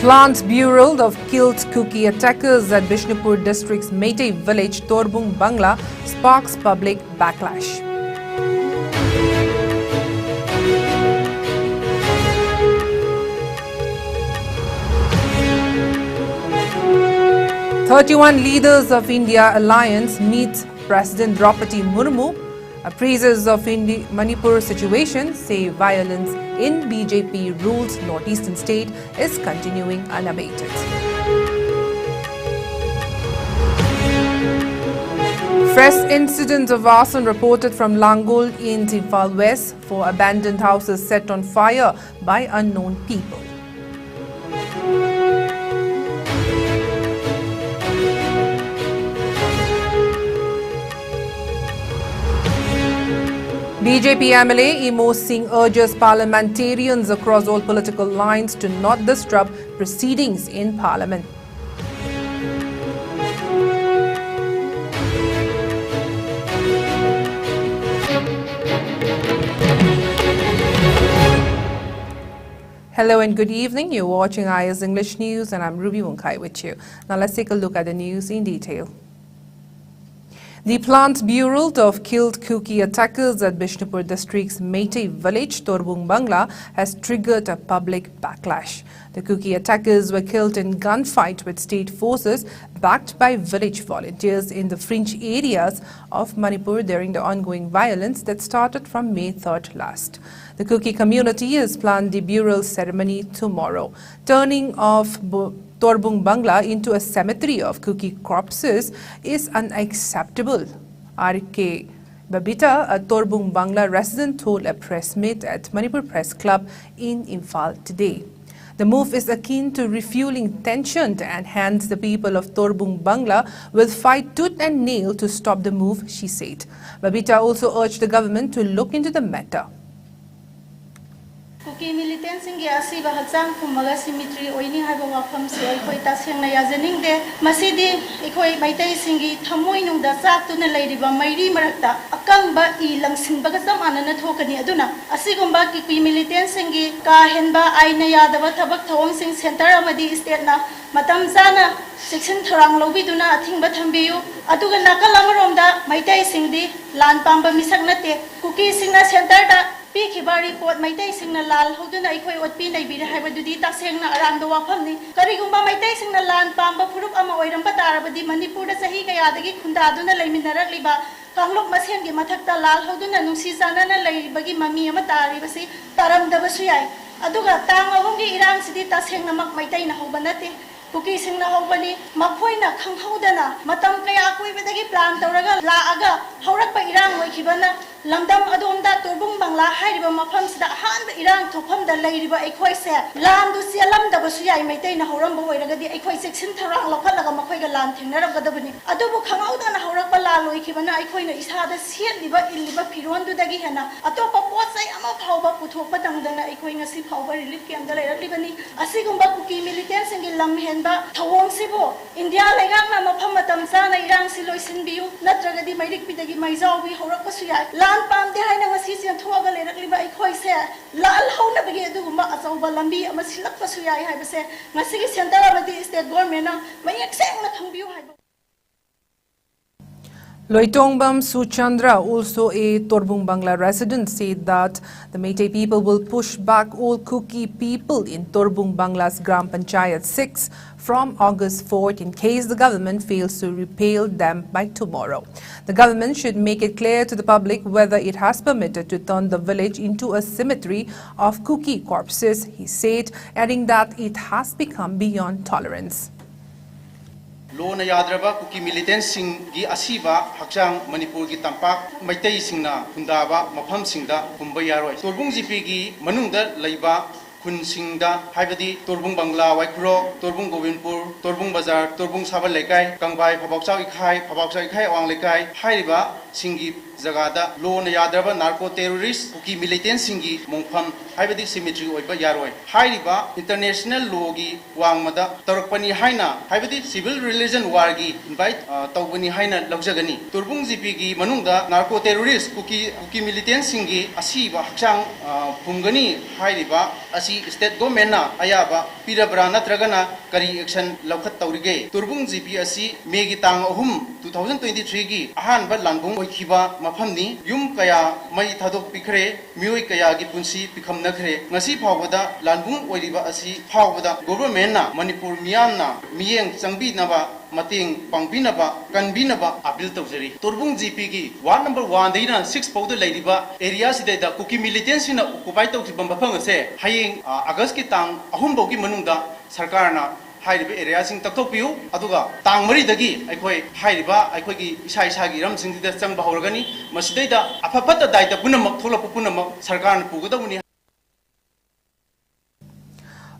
Plants Bureau of killed cookie attackers at Bishnupur district's Meitei village Torbung Bangla sparks public backlash. "31 leaders of India Alliance meet President Draupadi Murmu. Appraisers of Manipur situation say violence in BJP-ruled northeastern state is continuing unabated. Fresh incident of arson reported from Langol in Imphal West, 4 abandoned houses set on fire by unknown people. BJP MLA Imo Singh urges parliamentarians across all political lines to not disrupt proceedings in Parliament. Hello and good evening. You're watching IS English News and I'm Ruby Wonkai with you. Now let's take a look at the news in detail. The Plant Bureau of killed cookie attackers at Bishnupur district's Meitei village, Torbung Bangla, has triggered a public backlash. The cookie attackers were killed in gunfight with state forces backed by village volunteers in the fringe areas of Manipur during the ongoing violence that started from May 3rd last. The cookie community has planned the burial ceremony tomorrow, turning off Torbung Bangla into a cemetery of cookie corpses is unacceptable. R.K. Babita, a Torbung Bangla resident, told a press meet at Manipur Press Club in Imphal today. The move is akin to refueling tension and hence the people of Torbung Bangla will fight tooth and nail to stop the move, she said. Babita also urged the government to look into the matter. Cookie militants in Giasi Bahazang Kumaga Symmetry Oini Hago from Soita Sangaya Zeninde, Masidi, Ekoi Maite Singi, Tamoinum da Satuna Lady Mairi Marata, Akamba Ilang Simbagasam and Tokani Aduna, Asigumba Kiki militants Singi, Kahenba Ainaya, the Watabak Tong Sing Center Amadi Stena, Matamzana, 16 Tarang Lobiduna, Timbatambiu, Aduga Nakalangaronda, Maite Singdi, Land Pamba Misagnate, Cookie Singa Center. Pikibari pot Maitay sing na lal hoduna ikoi otpi nay bira haibadudi takseng na arangdo wafamni karigumba Maitay sing na lan pamba purup ama oiram patarabadi Manipur da sahi kayadagi khundaduna leiminarakliba kanglok masen gi mathakta lal hoduna nungsi sana na leibagi mami ama taribasi taramdabasu yai aduga tang ahum gi irang sidi takseng na mak Maitay na hobanate Cookie sing na hobani makoina khanghodana matam kaya kuibadagi plan tawraga laaga haurak pa irang oikibana Lamdam Adonda Torbung Bangla Hariba Mapams that hand Iran to come the lady by Equise, Landu Sialam da Basuya, maintain a Horambo, the Equise Tarang, Lapalaga Makoga Land, Nerabadabani. Adobo come out and a Horapala, Ikibana, Equina is hard as here, liver in liver Piruan to the Gihana. A top of what I am of Hova put Patang than Equina Sip Hova, Lipki and the Libani, a Sigumba cookie militants in Lam Henda, Tawon Sibo, India Legana Mapamatamzana, Iran Siloisin Biu, Natragadi Madik Pidagi Maizawi, Horapasuya. Pam behind a season to a little by Koise, Lal Hona began to Mazawa Lambi, a Masilak Pasuya, I have said, Masiki Sandara is the government, my excellent Humbu. Loitongbam Suchandra, also a Torbung Bangla resident, said that the Meitei people will push back all cookie people in Torbung Bangla's Gram Panchayat 6 from August 4th in case the government fails to repel them by tomorrow. The government should make it clear to the public whether it has permitted to turn the village into a cemetery of cookie corpses, he said, adding that it has become beyond tolerance. Lona yadraba cookie militants sing gi asiba hakchang Manipur gi tampak Maitei singna hundaba mafam singda humba yaroi Torbung GP gi manungda leiba Kun Singda, Haibadi, Torbung Bangla, Waikro, Torbung Govindpur, Torbung Bazar, Torbung Sabal Lekai, Kangbai, Paboksa Ikai, Awang Lekai, Haiba, singi jagada lo na yadraba narco terrorist kuki militant singi mongpham haibadi symmetry oiba yaroi hairiba international law gi wangmada tarakpani haina haibadi civil religion war gi invite tawbani haina lagjagani turbung gp gi manungda narco terrorist kuki militant singi asiba hakchang phumgani hairiba asi state government na ayaba pirabra natragana kari action lawkhat tawrige turbung gp asi megi tang ahum 2023 gi ahan ba lanbung oikhiba mafamni yum kaya mai thadok pikre mioi kaya gi punsi pikham nakhre ngasi phawada lanbung oiriba asi phawada government na manipur miyam na miyeng changbi naba mating pangbinaba kanbinaba appeal tawjari turbung gp gi ward number 1 daina 6 pawda leiriba area sida kuki militant sina occupy tawjiba mafang ase hayeng august ki tang ahum bogi manungda sarkar na hairiba area sing taktopiu aduga tang mari dagi aikoi hairiba aikoi gi isa isa gi ram sing da chang bahorgani masidaida afapata daida punamak thola punamak sarkar na pugadawni.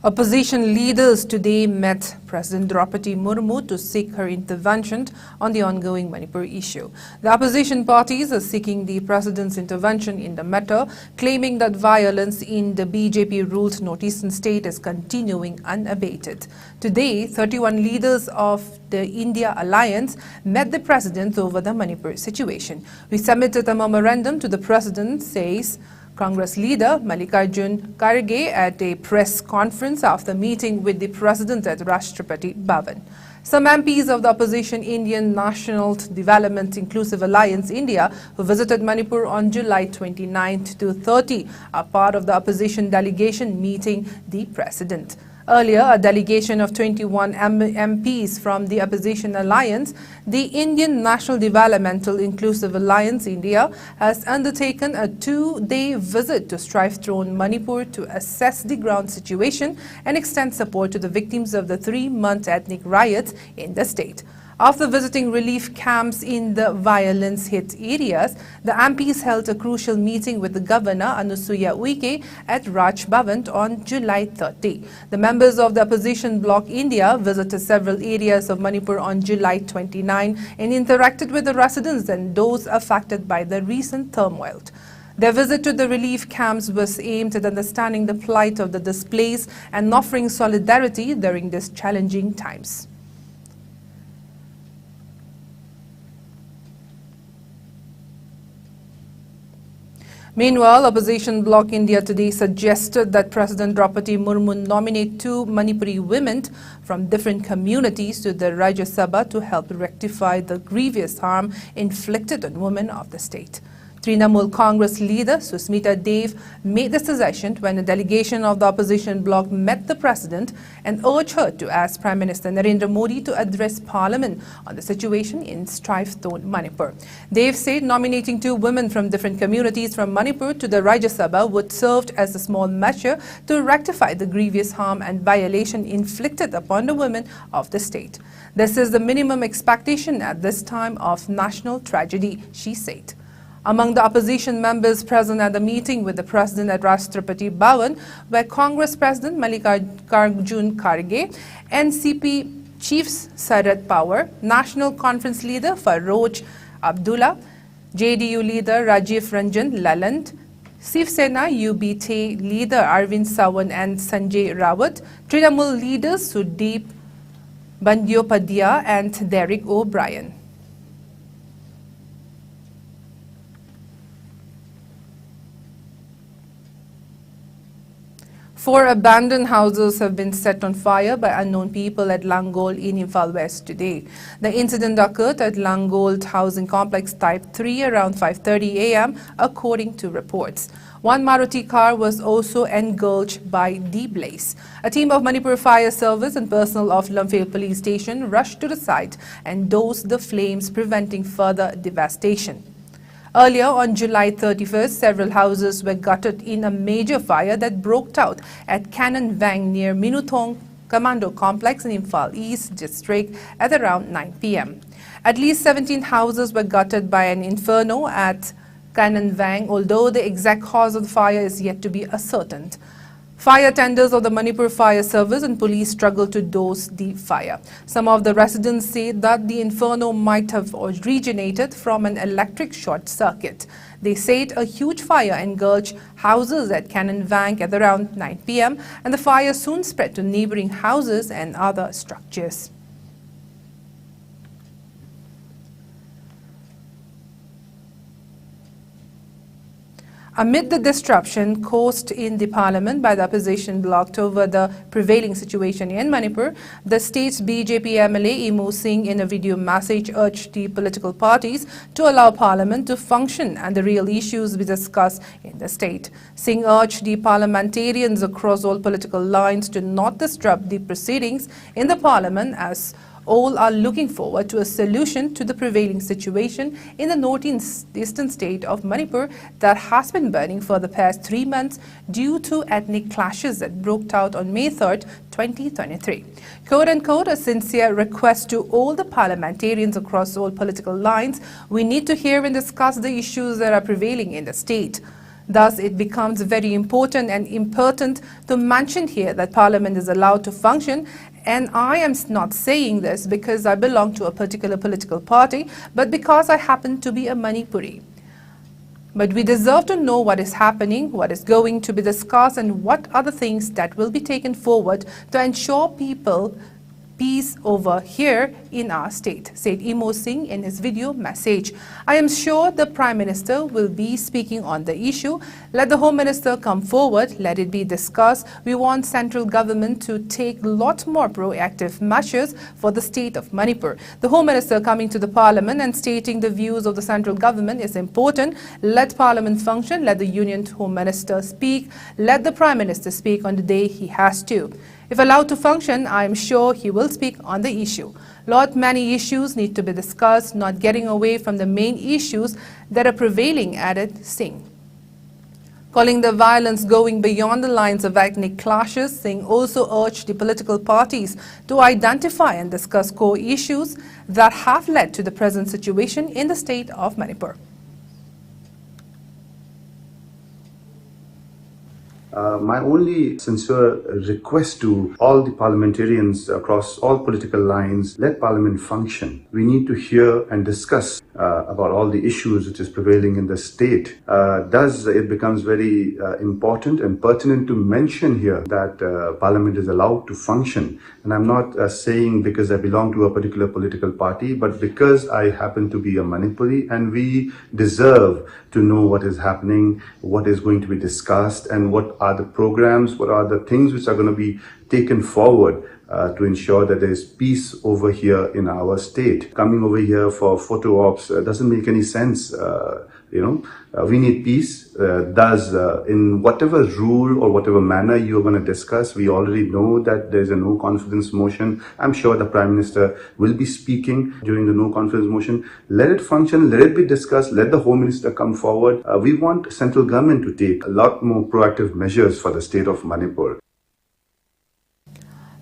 Opposition leaders today met President Draupadi Murmu to seek her intervention on the ongoing Manipur issue. The opposition parties are seeking the president's intervention in the matter, claiming that violence in the BJP-ruled northeastern state is continuing unabated. Today, 31 leaders of the India Alliance met the president over the Manipur situation. We submitted a memorandum to the president, says Congress leader Mallikarjun Kharge at a press conference after meeting with the president at Rashtrapati Bhavan. Some MPs of the opposition Indian National Development Inclusive Alliance India, who visited Manipur on July 29th to 30, are part of the opposition delegation meeting the president. Earlier, a delegation of 21 MPs from the opposition alliance, the Indian National Developmental Inclusive Alliance India, has undertaken a 2-day visit to strife-thrown Manipur to assess the ground situation and extend support to the victims of the 3-month ethnic riots in the state. After visiting relief camps in the violence-hit areas, the MPs held a crucial meeting with the governor, Anusuya Uike, at Raj Bhavan on July 30. The members of the opposition bloc India visited several areas of Manipur on July 29 and interacted with the residents and those affected by the recent turmoil. Their visit to the relief camps was aimed at understanding the plight of the displaced and offering solidarity during these challenging times. Meanwhile, opposition bloc India today suggested that President Draupadi Murmu nominate 2 Manipuri women from different communities to the Rajya Sabha to help rectify the grievous harm inflicted on women of the state. Trinamool Congress leader Susmita Dev made the suggestion when a delegation of the opposition bloc met the president and urged her to ask Prime Minister Narendra Modi to address Parliament on the situation in strife-torn Manipur. Dev said nominating 2 women from different communities from Manipur to the Rajya Sabha would serve as a small measure to rectify the grievous harm and violation inflicted upon the women of the state. This is the minimum expectation at this time of national tragedy, she said. Among the opposition members present at the meeting with the president at Rashtrapati Bhavan were Congress President Mallikarjun Kharge, NCP Chiefs Sarad Pawar, National Conference Leader Faroj Abdullah, JDU Leader Rajiv Ranjan Laland, Shiv Sena UBT Leader Arvind Sawan and Sanjay Rawat, Trinamool leaders Sudeep Bandyopadhyay and Derek O'Brien. 4 abandoned houses have been set on fire by unknown people at Langol in Imphal West today. The incident occurred at Langol Housing Complex Type 3 around 5:30 a.m. according to reports. One Maruti car was also engulfed by the blaze. A team of Manipur Fire Service and personnel of Lamphel Police Station rushed to the site and dosed the flames, preventing further devastation. Earlier on July 31st, several houses were gutted in a major fire that broke out at Canon Vang near Minuthong Commando Complex in Imphal East District at around 9 p.m. At least 17 houses were gutted by an inferno at Canon Vang, although the exact cause of the fire is yet to be ascertained. Fire tenders of the Manipur Fire Service and police struggle to douse the fire. Some of the residents say that the inferno might have originated from an electric short circuit. They said a huge fire engulfed houses at Cannon Bank at around 9 p.m. and the fire soon spread to neighboring houses and other structures. Amid the disruption caused in the parliament by the opposition bloc over the prevailing situation in Manipur, the state's BJP MLA Imo Singh in a video message urged the political parties to allow parliament to function and the real issues be discussed in the state. Singh urged the parliamentarians across all political lines to not disrupt the proceedings in the parliament as all are looking forward to a solution to the prevailing situation in the northeastern state of Manipur that has been burning for the past 3 months due to ethnic clashes that broke out on May 3rd, 2023. Quote-unquote, a sincere request to all the parliamentarians across all political lines, we need to hear and discuss the issues that are prevailing in the state. Thus, it becomes very important and important to mention here that Parliament is allowed to function, and I am not saying this because I belong to a particular political party, but because I happen to be a Manipuri. But we deserve to know what is happening, what is going to be discussed, and what are the things that will be taken forward to ensure people peace over here in our state, said Imo Singh in his video message. I am sure the Prime Minister will be speaking on the issue. Let the Home Minister come forward. Let it be discussed. We want central government to take a lot more proactive measures for the state of Manipur. The Home Minister coming to the Parliament and stating the views of the central government is important. Let Parliament function. Let the Union Home Minister speak. Let the Prime Minister speak on the day he has to. If allowed to function, I am sure he will speak on the issue. Lord, many issues need to be discussed, not getting away from the main issues that are prevailing, added Singh. Calling the violence going beyond the lines of ethnic clashes, Singh also urged the political parties to identify and discuss core issues that have led to the present situation in the state of Manipur. My only sincere request to all the parliamentarians across all political lines, let Parliament function. We need to hear and discuss about all the issues which is prevailing in the state. Thus, it becomes very important and pertinent to mention here that Parliament is allowed to function. And I'm not saying because I belong to a particular political party, but because I happen to be a Manipuri, and we deserve to know what is happening, what is going to be discussed, and what are the programs, what are the things which are going to be taken forward to ensure that there is peace over here in our state. Coming over here for photo ops doesn't make any sense. We need peace. Thus, in whatever rule or whatever manner you're going to discuss, we already know that there's a no confidence motion. I'm sure the Prime Minister will be speaking during the no confidence motion. Let it function, let it be discussed, let the Home Minister come forward. We want central government to take a lot more proactive measures for the state of Manipur.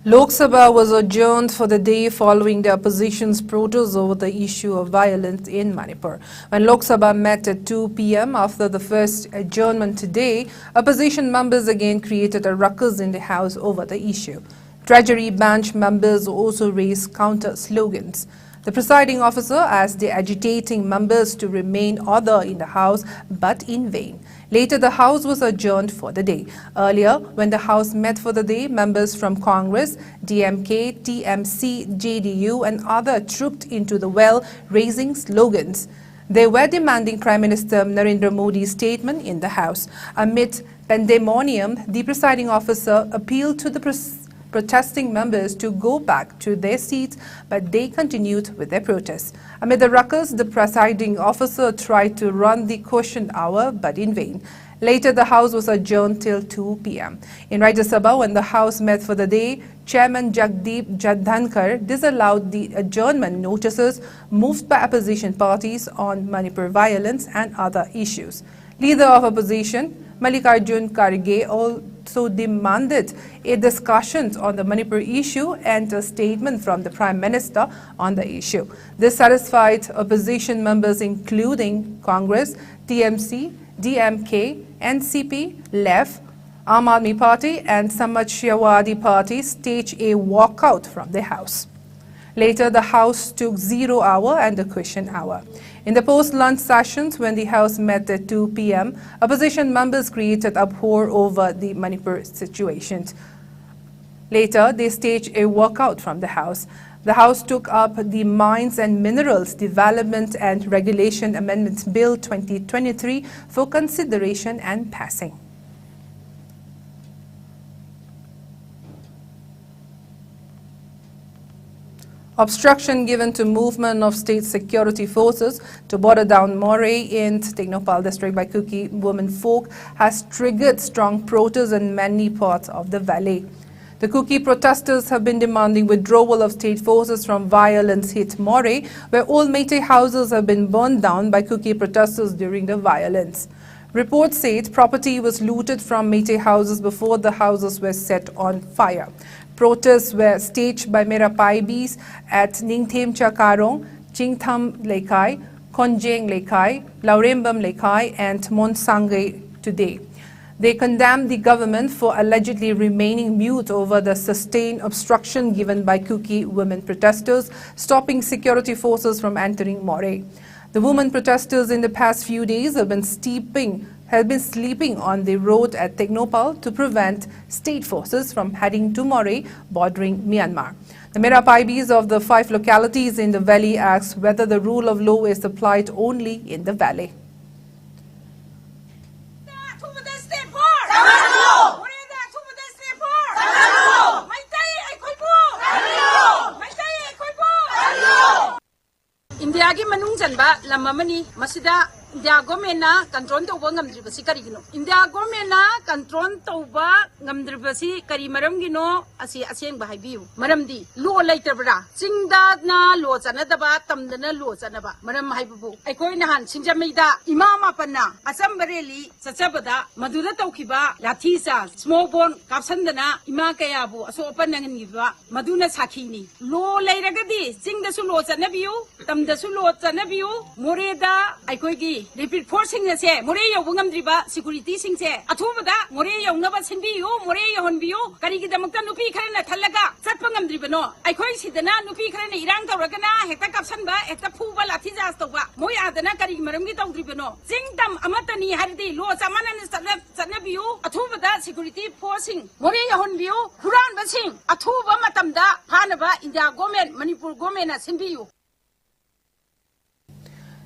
Lok Sabha was adjourned for the day following the opposition's protest over the issue of violence in Manipur. When Lok Sabha met at 2 p.m. after the first adjournment today, opposition members again created a ruckus in the House over the issue. Treasury bench members also raised counter slogans. The presiding officer asked the agitating members to remain order in the House, but in vain. Later, the House was adjourned for the day. Earlier, when the House met for the day, members from Congress, DMK, TMC, JDU and other trooped into the well, raising slogans. They were demanding Prime Minister Narendra Modi's statement in the House. Amid pandemonium, the presiding officer appealed to the protesting members to go back to their seats, but they continued with their protests. Amid the ruckus, the presiding officer tried to run the question hour, but in vain. Later, the House was adjourned till 2 p.m. In Rajya Sabha, when the House met for the day, Chairman Jagdeep Jadhankar disallowed the adjournment notices moved by opposition parties on Manipur violence and other issues. Leader of opposition, Mallikarjun Kharge, also demanded a discussion on the Manipur issue and a statement from the Prime Minister on the issue. This satisfied opposition members including Congress, TMC, DMK, NCP, LEF, Aam Aadmi Party and Samajwadi Party staged a walkout from the House. Later, the House took 0 hour and the question hour. In the post-lunch sessions, when the House met at 2 p.m., opposition members created uproar over the Manipur situation. Later, they staged a walkout from the House. The House took up the Mines and Minerals Development and Regulation Amendments Bill 2023 for consideration and passing. Obstruction given to movement of state security forces to border down Moray in Teknopal district by Kuki women folk has triggered strong protests in many parts of the valley. The Kuki protesters have been demanding withdrawal of state forces from violence-hit Moray, where all Meitei houses have been burned down by Kuki protesters during the violence. Reports said property was looted from Meitei houses before the houses were set on fire. Protests were staged by Merapaibis at Ningthem Chakarong, Chingtham Lekai, Konjeng Lekai, Laurembam Lekai and Monsangay today. They condemned the government for allegedly remaining mute over the sustained obstruction given by Kuki women protesters, stopping security forces from entering Moray. The women protesters in the past few days have been sleeping on the road at Teknopal to prevent state forces from heading to Moray, bordering Myanmar. The Merapaibis of the 5 localities in the valley asked whether the rule of law is applied only in the valley. India ki manung janba lamamani masida India government na control tawba ngamdribasi karigino India government na control tawba ngamdribasi kari maram gino asi aseng bahaibiu maramdi lo laitabra singda na lo chanadaba tamdana lo chanaba maram haibu aikoi nahan singjamida imama panna asambareli sachabada maduda tawkiba lathisa small bone kapsandana ima kayabu aso opanangiba maduna sakhini lo lairagadi singda su lo chanabiu tamda su lo chanabiu moreda aikoi gi repeat forcing na se more yobungam driba security sing se athubada more yongnaba sinbiu more yonbiu kari gi damakta nupi kharana thalaga chatpangam dribano aikoi sidana nupi kharana irang tawragana hekta kapsanba hekta phuba lathi jas tawba moi adana kari maram gi tawdribano jingdam amatani hardi lo chamana chanabiu athubada security forcing more yonbiu huran basing athuba matamda phanaba India government Manipur government na sinbiu.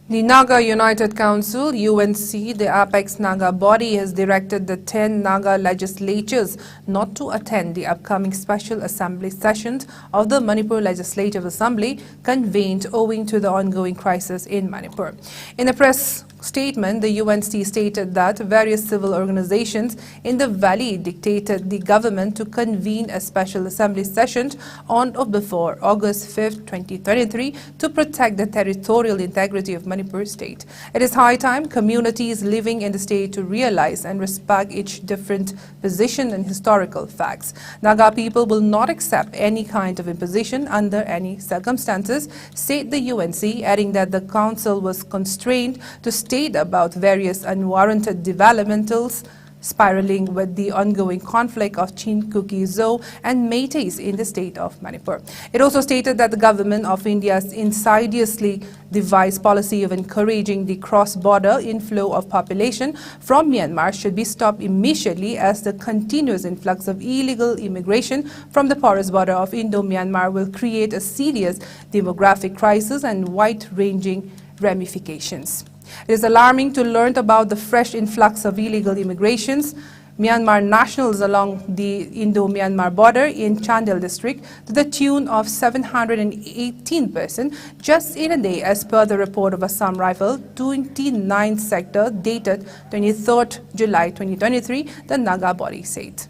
The Naga United Council, UNC, the apex Naga body, has directed the 10 Naga legislatures not to attend the upcoming special assembly sessions of the Manipur Legislative Assembly convened owing to the ongoing crisis in Manipur. In a press statement, the UNC stated that various civil organizations in the valley dictated the government to convene a special assembly session on or before August 5, 2023 to protect the territorial integrity of Manipur state. It is high time communities living in the state to realize and respect each different position and historical facts. Naga people will not accept any kind of imposition under any circumstances, said the UNC, adding that the council was constrained to state about various unwarranted developmentals spiraling with the ongoing conflict of Chin Kuki Zo and Meiteis in the state of Manipur. It also stated that the government of India's insidiously devised policy of encouraging the cross-border inflow of population from Myanmar should be stopped immediately, as the continuous influx of illegal immigration from the porous border of Indo-Myanmar will create a serious demographic crisis and wide-ranging ramifications. It is alarming to learn about the fresh influx of illegal immigrations, Myanmar nationals along the Indo-Myanmar border in Chandel district to the tune of 718 persons just in a day, as per the report of Assam Rifle 29th sector dated 23rd July 2023, the Naga body said.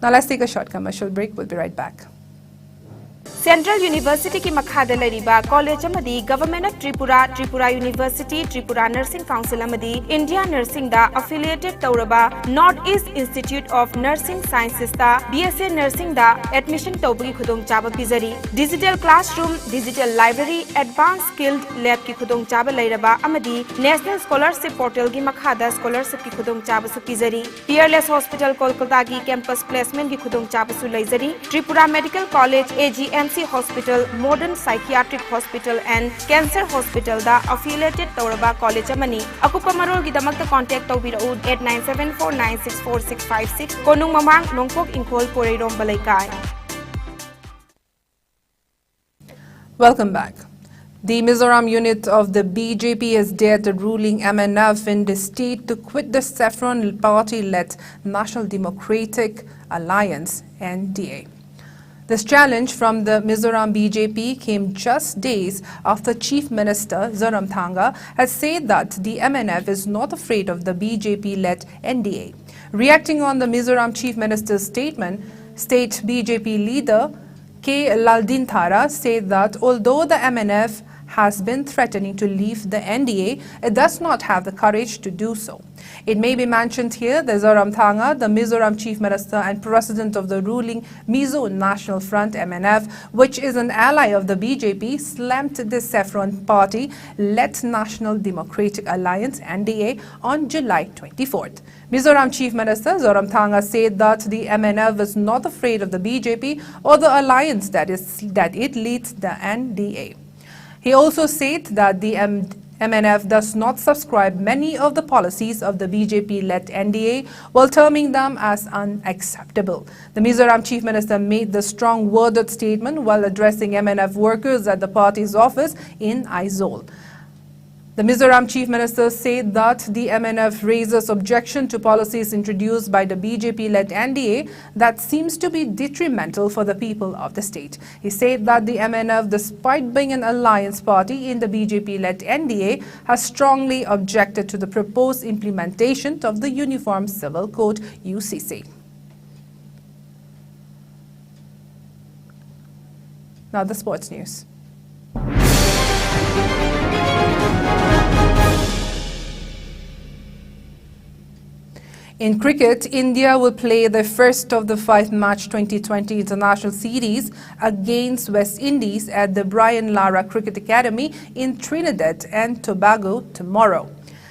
Now let's take a short commercial break. We'll be right back. Central University ki makhada lariba college amadi Government of Tripura, Tripura University, Tripura Nursing Council amadi India Nursing da affiliated tauraba North East Institute of Nursing Sciences da BSc Nursing da admission tawbagi khudong chaba pizari. Digital classroom, digital library, advanced skilled lab ki khudong chaba lairaba amadi National Scholarship Portal ki makhada scholarship ki khudong chaba su pizari. Peerless Hospital Kolkata ki campus placement ki khudong chaba su laizari. Tripura Medical College AGM Hospital, Modern Psychiatric Hospital and Cancer Hospital da affiliated Tauraba College amani. Akupa marol gidamakta contact tawbirau 8974964656 konung mamang nongpok ingkol Poreirom Balaikai. Welcome back. The Mizoram unit of the BJP has dared the ruling MNF in the state to quit the Saffron party-led National Democratic Alliance (NDA). This challenge from the Mizoram BJP came just days after Chief Minister Zoramthanga had said that the MNF is not afraid of the BJP-led NDA. Reacting on the Mizoram Chief Minister's statement, State BJP leader K. Laldinthara said that although the MNF has been threatening to leave the NDA, it does not have the courage to do so. It may be mentioned here that Zoramthanga, the Mizoram Chief Minister and President of the ruling Mizo National Front MNF, which is an ally of the BJP, slammed the Saffron Party-led National Democratic Alliance (NDA) on July 24th. Mizoram Chief Minister Zoramthanga said that the MNF is not afraid of the BJP or the alliance that it leads, the NDA. He also said that the MNF does not subscribe many of the policies of the BJP-led NDA while terming them as unacceptable. The Mizoram Chief Minister made the strong-worded statement while addressing MNF workers at the party's office in Aizawl. The Mizoram Chief Minister said that the MNF raises objection to policies introduced by the BJP-led NDA that seems to be detrimental for the people of the state. He said that the MNF, despite being an alliance party in the BJP-led NDA, has strongly objected to the proposed implementation of the Uniform Civil Code (UCC). Now the sports news. In cricket, India will play the first of the 5-match 2020 international series against West Indies at the Brian Lara Cricket Academy in Trinidad and Tobago tomorrow.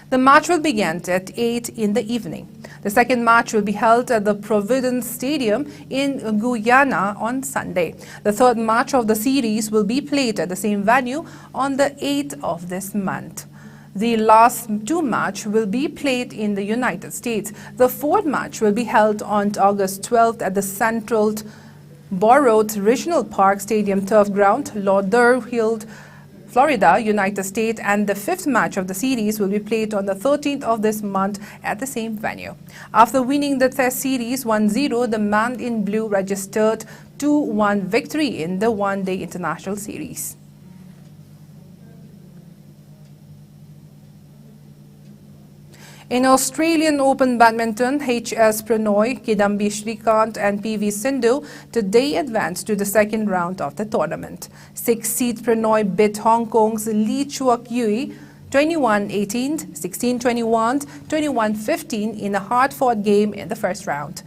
The match will begin at 8 in the evening. The second match will be held at the Providence Stadium in Guyana on Sunday. The third match of the series will be played at the same venue on the 8th of this month. The last two matches will be played in the United States. The fourth match will be held on August 12th at the Central Borrowed Regional Park Stadium Turf Ground, Lauderhill, Florida, United States, and the fifth match of the series will be played on the 13th of this month at the same venue. After winning the Test series 1-0, the man in blue registered 2-1 victory in the one-day international series. In Australian Open Badminton, H.S. Pranoy, Kidambi Shrikant and P.V. Sindhu today advanced to the second round of the tournament. Sixth-seed Pranoy beat Hong Kong's Lee Chuak Yui 21-18, 16-21, 21-15 in a hard-fought game in the first round.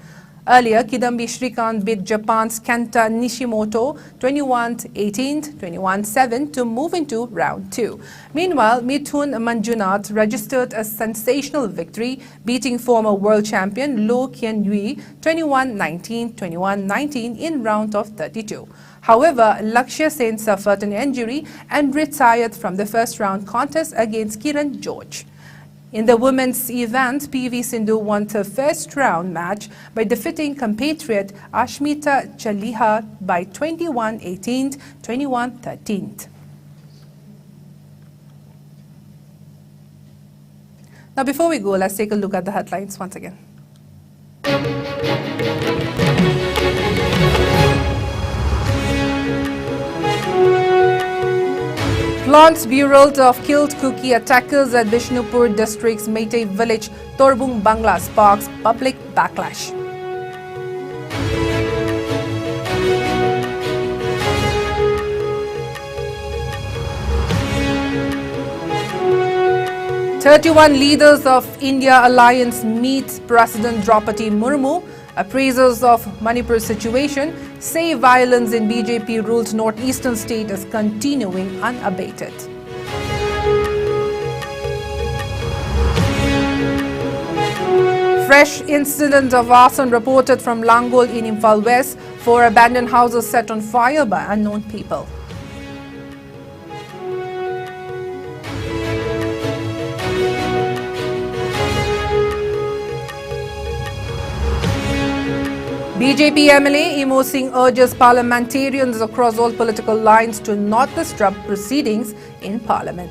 Earlier, Kidambi Shrikant beat Japan's Kenta Nishimoto 21-18, 21-7 to move into round 2. Meanwhile, Mithun Manjunath registered a sensational victory, beating former world champion Lo Kian Yui 21-19, 21-19 in round of 32. However, Lakshya Sen suffered an injury and retired from the first round contest against Kiran George. In the women's event, P.V. Sindhu won her first round match by defeating compatriot Ashmita Chaliha by 21-18, 21-13. Now before we go, let's take a look at the headlines once again. Plants Bureau of killed cookie attackers at Bishnupur district's Meitei village Torbung Bangla sparks public backlash. 31 leaders of India Alliance meet President Draupadi Murmu. Appraisers of Manipur situation say violence in BJP-ruled northeastern state is continuing unabated. Fresh incident of arson reported from Langol in Imphal West. 4 abandoned houses set on fire by unknown people. BJP MLA Imo Singh urges parliamentarians across all political lines to not disrupt proceedings in Parliament.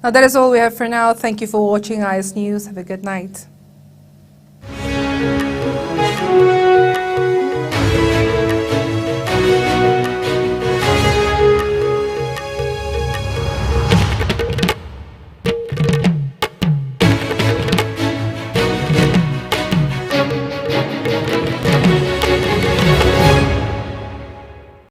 Now that is all we have for now. Thank you for watching IS News. Have a good night.